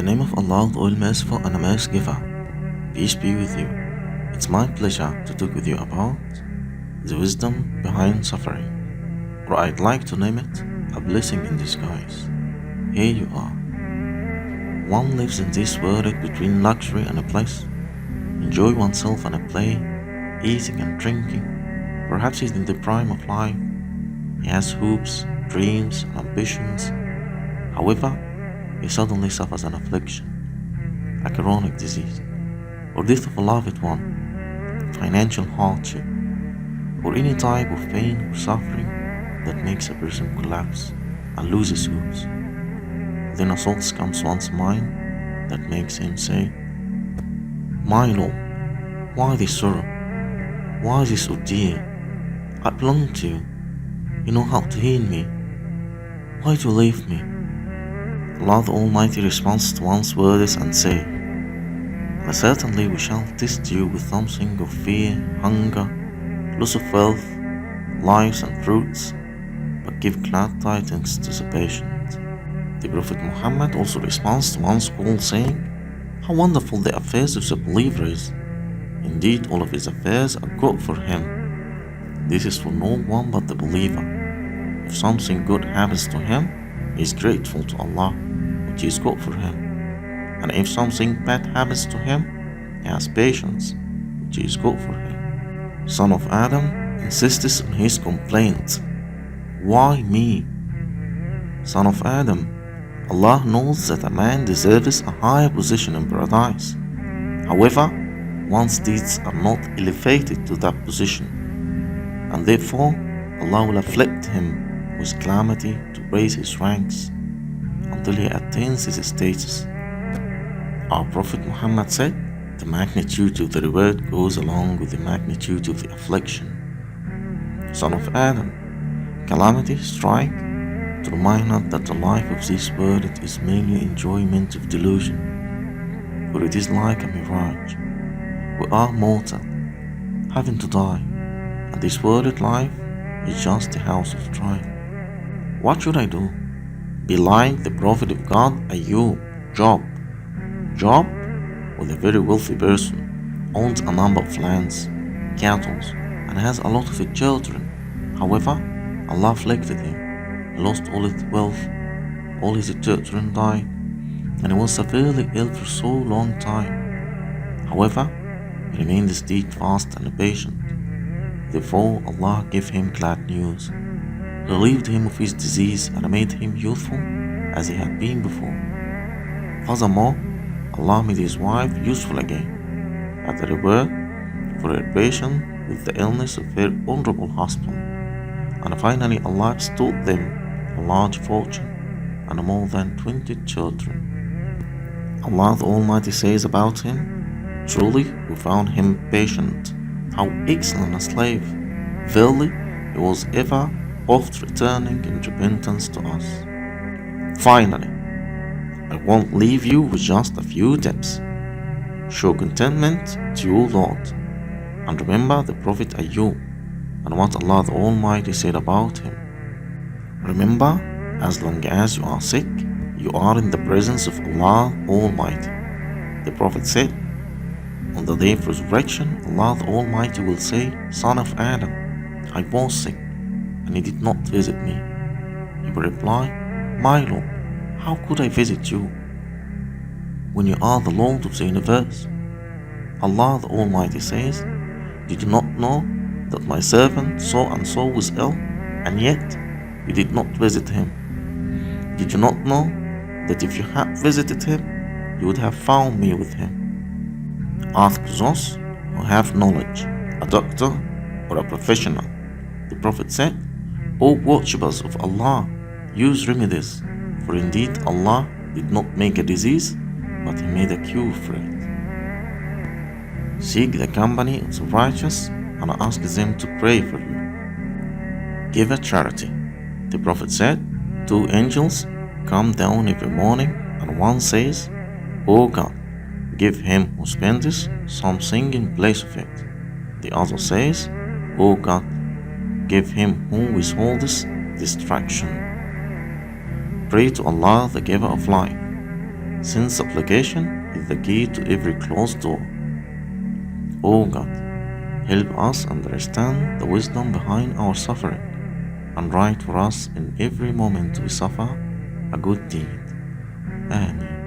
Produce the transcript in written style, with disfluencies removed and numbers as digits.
the name of Allah, the All-Merciful and the Most Giver. Peace be with you. It's my pleasure to talk with you about the wisdom behind suffering, or I'd like to name it a blessing in disguise. Here you are. One lives in this world between luxury and a bliss, enjoy oneself and a play, eating and drinking. Perhaps he's in the prime of life. He has hopes, dreams, and ambitions. However, he suddenly suffers an affliction, a chronic disease, or death of a loved one, financial hardship, or any type of pain or suffering that makes a person collapse and lose his hopes. Then a thought comes to one's mind that makes him say, "My Lord, why this sorrow? Why this ordeal? I belong to you. You know how to heal me. Why do you leave me?" Allah the Almighty responds to one's words and say, "And certainly we shall test you with something of fear, hunger, loss of wealth, lives and fruits, but give glad tidings to the patient." The Prophet Muhammad also responds to one's call saying, "How wonderful the affairs of the believer is. Indeed, all of his affairs are good for him. This is for no one but the believer. If something good happens to him, he is grateful to Allah, which is good for him. And if something bad happens to him, he has patience, which is good for him." Son of Adam insists on his complaint. "Why me?" Son of Adam, Allah knows that a man deserves a higher position in paradise. However, one's deeds are not elevated to that position, and therefore Allah will afflict him with calamity to raise his ranks until he attains his status. Our Prophet Muhammad said, "The magnitude of the reward goes along with the magnitude of the affliction." Son of Adam, calamity strike to remind us that the life of this world is merely enjoyment of delusion, for it is like a mirage. We are mortal, having to die, and this world life is just a house of trial. What should I do? Be like the Prophet of God, Ayub, Job. Job was a very wealthy person, owns a number of lands, cattle, and has a lot of children. However, Allah afflicted him. He lost all his wealth, all his children died, and he was severely ill for so long time. However, he remained steadfast and patient. Therefore, Allah gave him glad news, relieved him of his disease, and made him youthful as he had been before. Furthermore, Allah made his wife useful again, as a reward for her patience with the illness of her honorable husband. And finally, Allah bestowed them a large fortune and more than 20 children. Allah the Almighty says about him, "Truly, we found him patient. How excellent a slave! Verily, he was ever oft returning in repentance to us." Finally, I won't leave you with just a few tips. Show contentment to your Lord, and remember the Prophet Ayub and what Allah the Almighty said about him. Remember, as long as you are sick, you are in the presence of Allah Almighty. The Prophet said, "On the day of resurrection, Allah the Almighty will say, 'Son of Adam, I was sick, and he did not visit me.' He will reply, 'My Lord, how could I visit you when you are the Lord of the universe?' Allah the Almighty says, 'Did you not know that my servant so and so was ill, and yet you did not visit him? Did you not know that if you had visited him, you would have found me with him?' Ask those who have knowledge, a doctor or a professional." The Prophet said, "O worshippers of Allah, use remedies, for indeed Allah did not make a disease, but He made a cure for it. Seek the company of the righteous and ask them to pray for you. Give a charity." The Prophet said, "Two angels come down every morning, and one says, 'O God, give him who spends something in place of it.' The other says, 'O God, give him who withholds distraction.' Pray to Allah, the giver of life. since supplication is the key to every closed door. Oh God, help us understand the wisdom behind our suffering and write for us in every moment we suffer a good deed. Amen.